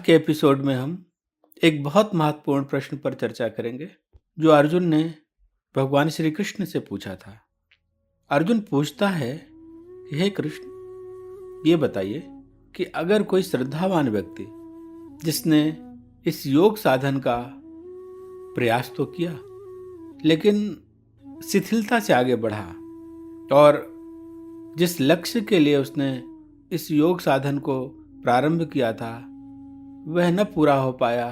के एपिसोड में हम एक बहुत महत्वपूर्ण प्रश्न पर चर्चा करेंगे जो अर्जुन ने भगवान श्री कृष्ण से पूछा था। अर्जुन पूछता है कि हे कृष्ण, ये बताइए कि अगर कोई श्रद्धावान व्यक्ति जिसने इस योग साधन का प्रयास तो किया लेकिन शिथिलता से आगे बढ़ा और जिस लक्ष्य के लिए उसने इस योग साधन को प्रारंभ किया था वह न पूरा हो पाया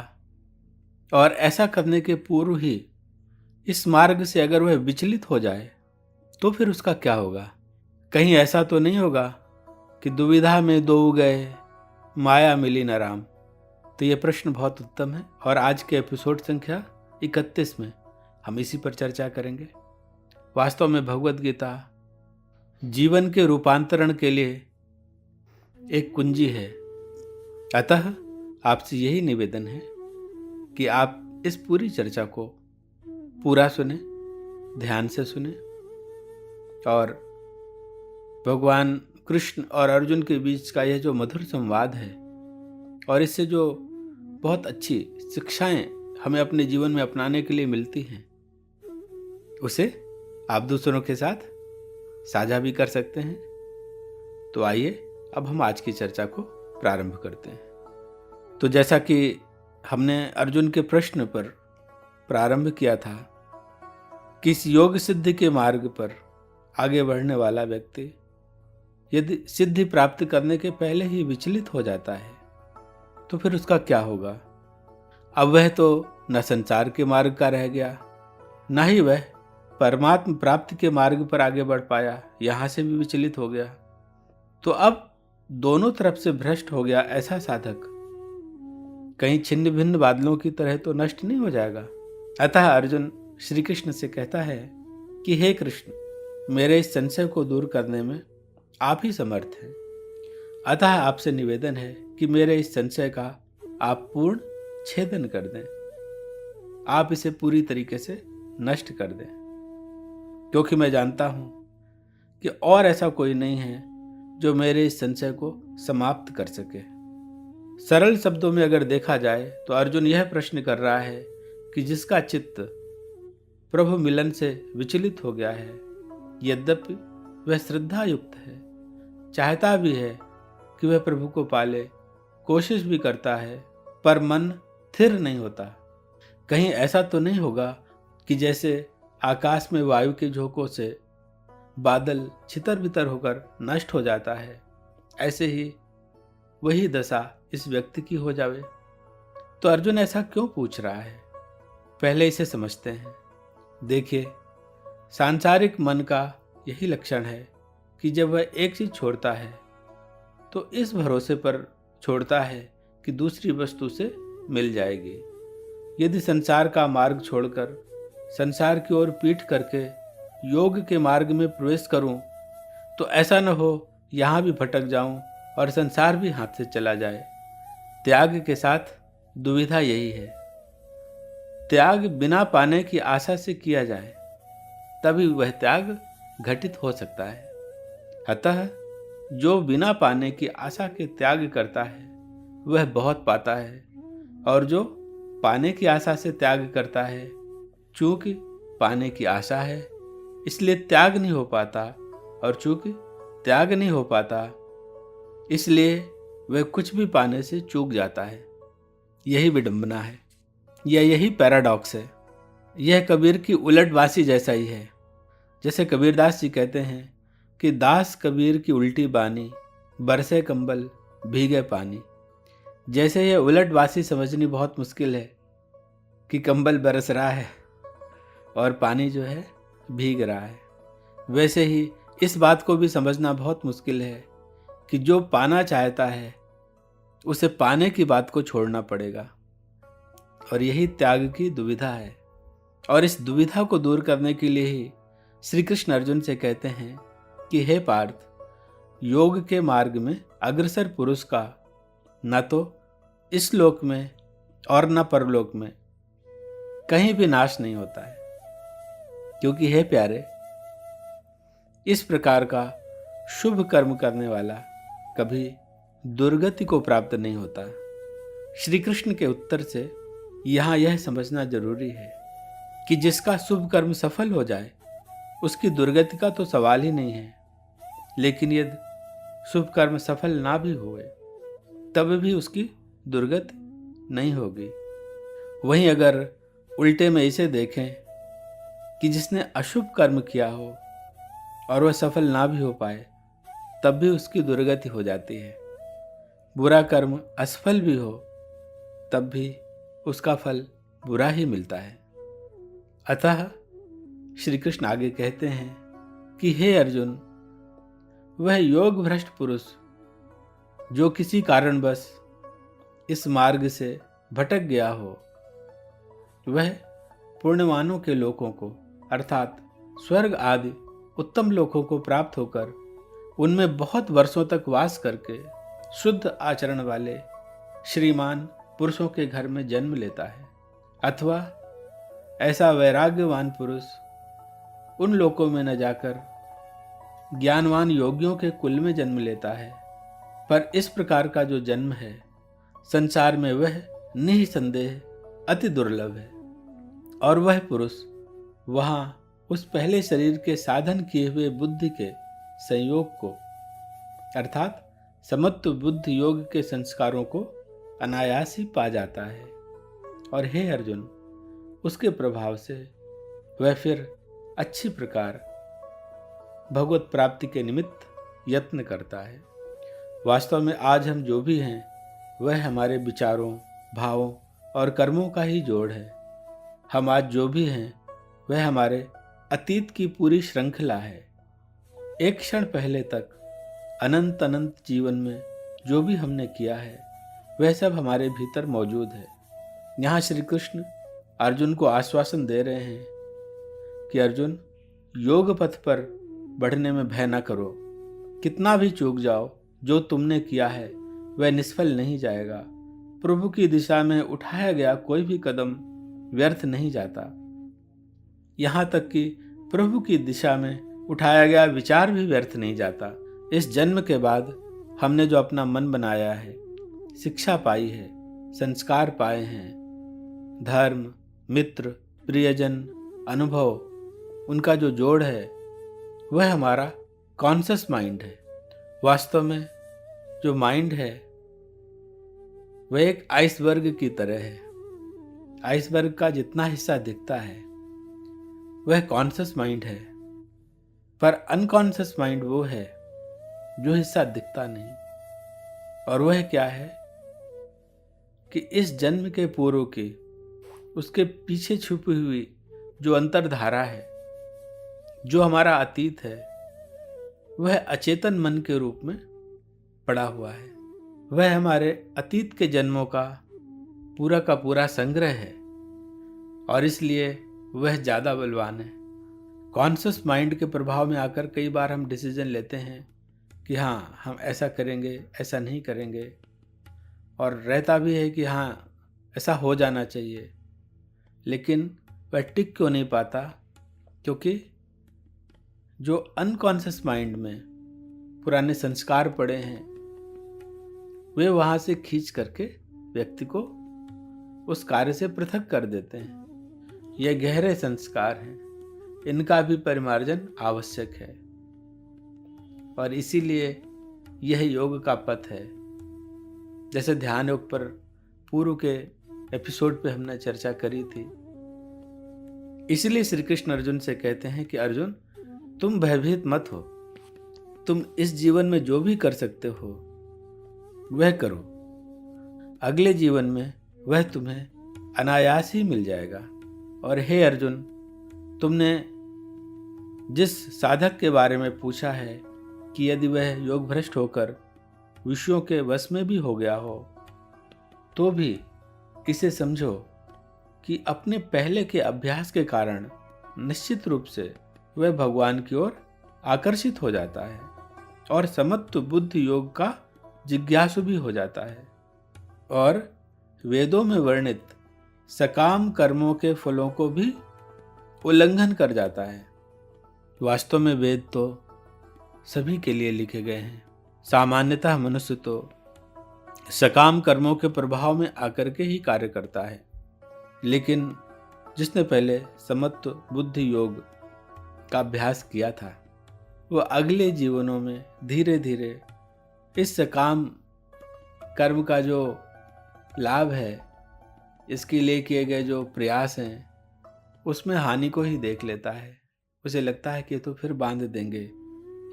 और ऐसा करने के पूर्व ही इस मार्ग से अगर वह विचलित हो जाए तो फिर उसका क्या होगा? कहीं ऐसा तो नहीं होगा कि दुविधा में दो गए माया मिली न राम। तो ये प्रश्न बहुत उत्तम है और आज के एपिसोड संख्या 31 में हम इसी पर चर्चा करेंगे। वास्तव में भगवत गीता जीवन के रूपांतरण के लिए एक कुंजी है। अतः आपसे यही निवेदन है कि आप इस पूरी चर्चा को पूरा सुने, ध्यान से सुने और भगवान कृष्ण और अर्जुन के बीच का यह जो मधुर संवाद है और इससे जो बहुत अच्छी शिक्षाएं हमें अपने जीवन में अपनाने के लिए मिलती हैं उसे आप दूसरों के साथ साझा भी कर सकते हैं। तो आइए अब हम आज की चर्चा को प्रारंभ करते हैं। तो जैसा कि हमने अर्जुन के प्रश्न पर प्रारंभ किया था कि इस योग सिद्धि के मार्ग पर आगे बढ़ने वाला व्यक्ति यदि सिद्धि प्राप्त करने के पहले ही विचलित हो जाता है तो फिर उसका क्या होगा? अब वह तो न संसार के मार्ग का रह गया, न ही वह परमात्म प्राप्ति के मार्ग पर आगे बढ़ पाया, यहां से भी विचलित हो गया। तो अब दोनों तरफ से भ्रष्ट हो गया ऐसा साधक कहीं छिन्न भिन्न बादलों की तरह तो नष्ट नहीं हो जाएगा। अतः अर्जुन श्री कृष्ण से कहता है कि हे कृष्ण, मेरे इस संशय को दूर करने में आप ही समर्थ हैं। अतः आपसे निवेदन है कि मेरे इस संशय का आप पूर्ण छेदन कर दें, आप इसे पूरी तरीके से नष्ट कर दें, क्योंकि मैं जानता हूं कि और ऐसा कोई नहीं है जो मेरे इस संशय को समाप्त कर सके। सरल शब्दों में अगर देखा जाए तो अर्जुन यह प्रश्न कर रहा है कि जिसका चित्त प्रभु मिलन से विचलित हो गया है, यद्यपि वह श्रद्धा युक्त है, चाहता भी है कि वह प्रभु को पाले, कोशिश भी करता है, पर मन स्थिर नहीं होता। कहीं ऐसा तो नहीं होगा कि जैसे आकाश में वायु के झोंकों से बादल छितर बितर होकर नष्ट हो जाता है, ऐसे ही वही दशा इस व्यक्ति की हो जावे। तो अर्जुन ऐसा क्यों पूछ रहा है? पहले इसे समझते हैं। देखिए, सांसारिक मन का यही लक्षण है कि जब वह एक चीज छोड़ता है तो इस भरोसे पर छोड़ता है कि दूसरी वस्तु से मिल जाएगी। यदि संसार का मार्ग छोड़कर संसार की ओर पीठ करके योग के मार्ग में प्रवेश करूं तो ऐसा न हो यहां भी भटक जाऊं और संसार भी हाथ से चला जाए। त्याग के साथ दुविधा यही है। त्याग बिना पाने की आशा से किया जाए तभी वह त्याग घटित हो सकता है। अतः जो बिना पाने की आशा के त्याग करता है वह बहुत पाता है, और जो पाने की आशा से त्याग करता है, चूंकि पाने की आशा है इसलिए त्याग नहीं हो पाता, और चूंकि त्याग नहीं हो पाता इसलिए वह कुछ भी पाने से चूक जाता है। यही विडंबना है, यही पैराडॉक्स है। यह कबीर की उलटवासी जैसा ही है। जैसे कबीरदास जी कहते हैं कि दास कबीर की उल्टी बानी, बरसे कंबल भीगे पानी। जैसे यह उलटवासी समझनी बहुत मुश्किल है कि कंबल बरस रहा है और पानी जो है भीग रहा है, वैसे ही इस बात को भी समझना बहुत मुश्किल है कि जो पाना चाहता है उसे पाने की बात को छोड़ना पड़ेगा। और यही त्याग की दुविधा है, और इस दुविधा को दूर करने के लिए ही श्री कृष्ण अर्जुन से कहते हैं कि हे पार्थ, योग के मार्ग में अग्रसर पुरुष का न तो इस लोक में और न परलोक में कहीं भी नाश नहीं होता है, क्योंकि हे प्यारे, इस प्रकार का शुभ कर्म करने वाला कभी दुर्गति को प्राप्त नहीं होता। श्री कृष्ण के उत्तर से यहाँ यह समझना जरूरी है कि जिसका शुभ कर्म सफल हो जाए उसकी दुर्गति का तो सवाल ही नहीं है, लेकिन यदि शुभ कर्म सफल ना भी हुए तब भी उसकी दुर्गति नहीं होगी। वहीं अगर उल्टे में इसे देखें कि जिसने अशुभ कर्म किया हो और वह सफल ना भी हो पाए तब भी उसकी दुर्गति हो जाती है। बुरा कर्म असफल भी हो तब भी उसका फल बुरा ही मिलता है। अतः श्री कृष्ण आगे कहते हैं कि हे अर्जुन, वह योग भ्रष्ट पुरुष जो किसी कारणवश इस मार्ग से भटक गया हो, वह पुण्यवानों के लोकों को अर्थात स्वर्ग आदि उत्तम लोकों को प्राप्त होकर उनमें बहुत वर्षों तक वास करके शुद्ध आचरण वाले श्रीमान पुरुषों के घर में जन्म लेता है, अथवा ऐसा वैराग्यवान पुरुष उन लोकों में न जाकर ज्ञानवान योगियों के कुल में जन्म लेता है। पर इस प्रकार का जो जन्म है संसार में वह निसंदेह अति दुर्लभ है, और वह पुरुष वहां उस पहले शरीर के साधन किए हुए बुद्धि के संयोग को अर्थात समत्व बुद्धि योग के संस्कारों को अनायास ही पा जाता है। और हे अर्जुन, उसके प्रभाव से वह फिर अच्छी प्रकार भगवत प्राप्ति के निमित्त यत्न करता है। वास्तव में आज हम जो भी हैं वह हमारे विचारों, भावों और कर्मों का ही जोड़ है। हम आज जो भी हैं वह हमारे अतीत की पूरी श्रृंखला है। एक क्षण पहले तक अनंत अनंत जीवन में जो भी हमने किया है वह सब हमारे भीतर मौजूद है। यहाँ श्री कृष्ण अर्जुन को आश्वासन दे रहे हैं कि अर्जुन, योग पथ पर बढ़ने में भय न करो। कितना भी चूक जाओ, जो तुमने किया है वह निष्फल नहीं जाएगा। प्रभु की दिशा में उठाया गया कोई भी कदम व्यर्थ नहीं जाता। यहाँ तक कि प्रभु की दिशा में उठाया गया विचार भी व्यर्थ नहीं जाता। इस जन्म के बाद हमने जो अपना मन बनाया है, शिक्षा पाई है, संस्कार पाए हैं, धर्म, मित्र, प्रियजन, अनुभव, उनका जो जोड़ है वह हमारा कॉन्शियस माइंड है। वास्तव में जो माइंड है वह एक आइसबर्ग की तरह है। आइसबर्ग का जितना हिस्सा दिखता है वह कॉन्शियस माइंड है, पर अनकॉन्शियस माइंड वो है जो हिस्सा दिखता नहीं। और वह क्या है कि इस जन्म के पूर्व की उसके पीछे छुपी हुई जो अंतर्धारा है, जो हमारा अतीत है, वह अचेतन मन के रूप में पड़ा हुआ है। वह हमारे अतीत के जन्मों का पूरा संग्रह है और इसलिए वह ज़्यादा बलवान है। कॉन्शियस माइंड के प्रभाव में आकर कई बार हम डिसीजन लेते हैं कि हाँ, हम ऐसा करेंगे, ऐसा नहीं करेंगे, और रहता भी है कि हाँ, ऐसा हो जाना चाहिए, लेकिन वह टिक क्यों नहीं पाता? क्योंकि जो अनकॉन्शियस माइंड में पुराने संस्कार पड़े हैं वे वहाँ से खींच करके व्यक्ति को उस कार्य से पृथक कर देते हैं। ये गहरे संस्कार हैं, इनका भी परिमार्जन आवश्यक है, और इसीलिए यह योग का पथ है। जैसे ध्यान योग पर पूर्व के एपिसोड पे हमने चर्चा करी थी। इसलिए श्री कृष्ण अर्जुन से कहते हैं कि अर्जुन, तुम भयभीत मत हो। तुम इस जीवन में जो भी कर सकते हो वह करो। अगले जीवन में वह तुम्हें अनायास ही मिल जाएगा। और हे अर्जुन, तुमने जिस साधक के बारे में पूछा है कि यदि वह योग भ्रष्ट होकर विषयों के वश में भी हो गया हो, तो भी इसे समझो कि अपने पहले के अभ्यास के कारण निश्चित रूप से वह भगवान की ओर आकर्षित हो जाता है और समत्व बुद्धि योग का जिज्ञासु भी हो जाता है, और वेदों में वर्णित सकाम कर्मों के फलों को भी उल्लंघन कर जाता है। वास्तव में वेद तो सभी के लिए लिखे गए हैं। सामान्यतः मनुष्य तो सकाम कर्मों के प्रभाव में आकर के ही कार्य करता है, लेकिन जिसने पहले समत्व बुद्धि योग का अभ्यास किया था वह अगले जीवनों में धीरे धीरे इस सकाम कर्म का जो लाभ है, इसके लिए किए गए जो प्रयास हैं, उसमें हानि को ही देख लेता है। उसे लगता है कि तो फिर बांध देंगे।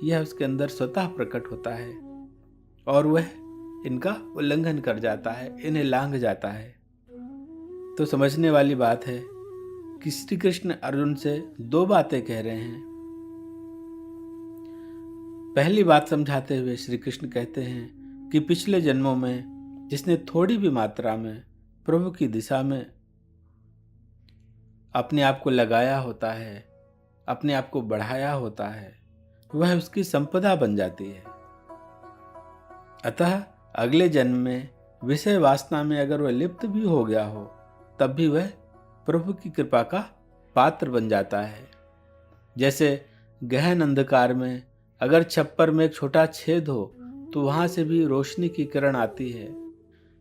यह उसके अंदर स्वतः प्रकट होता है और वह इनका उल्लंघन कर जाता है, इन्हें लांघ जाता है। तो समझने वाली बात है कि श्री कृष्ण अर्जुन से दो बातें कह रहे हैं। पहली बात समझाते हुए श्री कृष्ण कहते हैं कि पिछले जन्मों में जिसने थोड़ी भी मात्रा में प्रभु की दिशा में अपने आप को लगाया होता है, अपने आप को बढ़ाया होता है, वह उसकी संपदा बन जाती है। अतः अगले जन्म में विषय वासना में अगर वह लिप्त भी हो गया हो, तब भी वह प्रभु की कृपा का पात्र बन जाता है। जैसे गहन अंधकार में अगर छप्पर में एक छोटा छेद हो तो वहां से भी रोशनी की किरण आती है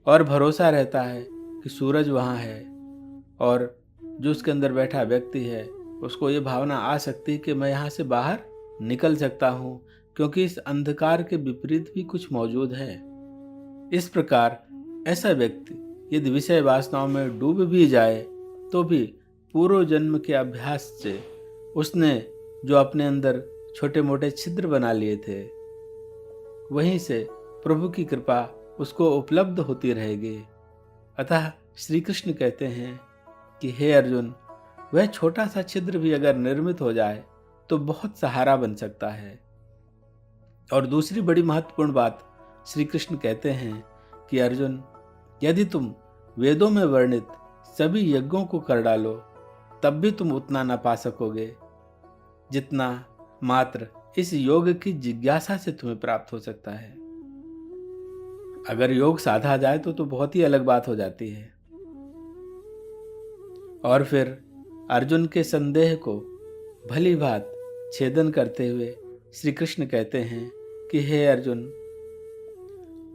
और भरोसा रहता है कि सूरज वहां है, और जो उसके अंदर बैठा व्यक्ति है उसको ये भावना आ सकती है कि मैं यहाँ से बाहर निकल सकता हूँ, क्योंकि इस अंधकार के विपरीत भी कुछ मौजूद है। इस प्रकार ऐसा व्यक्ति यदि विषय वासनाओं में डूब भी जाए तो भी पूर्व जन्म के अभ्यास से उसने जो अपने अंदर छोटे मोटे छिद्र बना लिए थे, वहीं से प्रभु की कृपा उसको उपलब्ध होती रहेगी। अतः श्री कृष्ण कहते हैं कि हे अर्जुन, वह छोटा सा छिद्र भी अगर निर्मित हो जाए तो बहुत सहारा बन सकता है। और दूसरी बड़ी महत्वपूर्ण बात श्री कृष्ण कहते हैं कि अर्जुन, यदि तुम वेदों में वर्णित सभी यज्ञों को कर डालो तब भी तुम उतना न पा सकोगे जितना मात्र इस योग की जिज्ञासा से तुम्हें प्राप्त हो सकता है। अगर योग साधा जाए तो बहुत ही अलग बात हो जाती है। और फिर अर्जुन के संदेह को भली बात छेदन करते हुए श्री कृष्ण कहते हैं कि हे अर्जुन,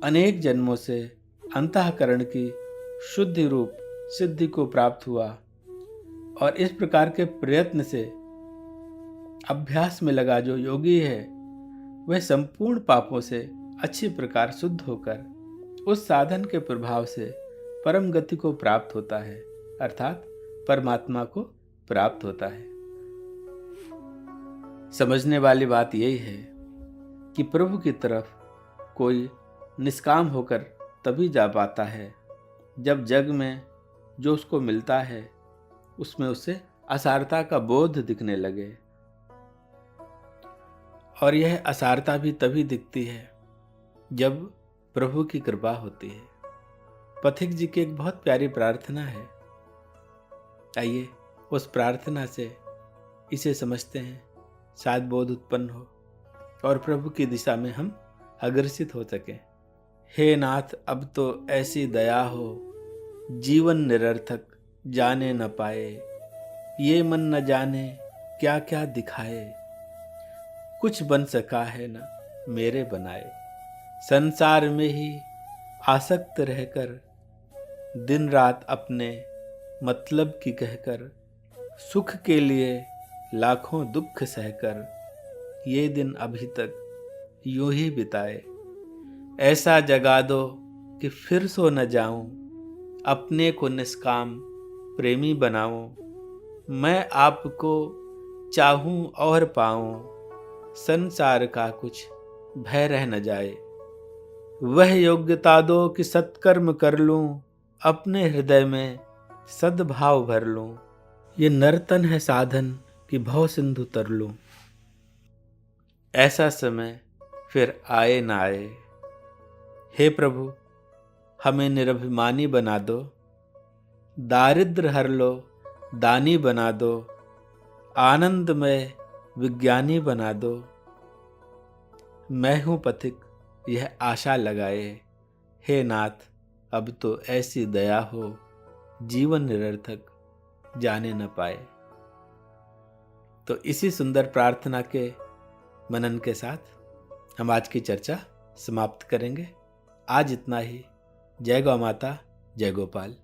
अनेक जन्मों से अंतःकरण की शुद्धि रूप सिद्धि को प्राप्त हुआ और इस प्रकार के प्रयत्न से अभ्यास में लगा जो योगी है वह संपूर्ण पापों से अच्छी प्रकार शुद्ध होकर उस साधन के प्रभाव से परम गति को प्राप्त होता है, अर्थात परमात्मा को प्राप्त होता है। समझने वाली बात यही है कि प्रभु की तरफ कोई निष्काम होकर तभी जा पाता है जब जग में जो उसको मिलता है उसमें उसे असारता का बोध दिखने लगे। और यह असारता भी तभी दिखती है जब प्रभु की कृपा होती है। पथिक जी की एक बहुत प्यारी प्रार्थना है, आइए उस प्रार्थना से इसे समझते हैं, शायद बोध उत्पन्न हो और प्रभु की दिशा में हम अग्रसित हो सकें। हे नाथ, अब तो ऐसी दया हो, जीवन निरर्थक जाने न पाए, ये मन न जाने क्या क्या दिखाए, कुछ बन सका है न मेरे बनाए, संसार में ही आसक्त रहकर, दिन रात अपने मतलब की कहकर, सुख के लिए लाखों दुख सहकर, ये दिन अभी तक यूं ही बिताए, ऐसा जगा दो कि फिर सो न जाऊं, अपने को निष्काम प्रेमी बनाऊं, मैं आपको चाहूं और पाऊं, संसार का कुछ भय रह न जाए, वह योग्यता दो कि सत्कर्म कर लूं, अपने हृदय में सद्भाव भर लूं, ये नर्तन है साधन कि भव सिंधु तर लूं, ऐसा समय फिर आए न आए। हे प्रभु, हमें निरभिमानी बना दो, दारिद्र हर लो, दानी बना दो, आनंदमय विज्ञानी बना दो, मैं हूं पथिक यह आशा लगाए, हे नाथ अब तो ऐसी दया हो, जीवन निरर्थक जाने न पाए। तो इसी सुंदर प्रार्थना के मनन के साथ हम आज की चर्चा समाप्त करेंगे। आज इतना ही। जय गौ माता, जय गोपाल।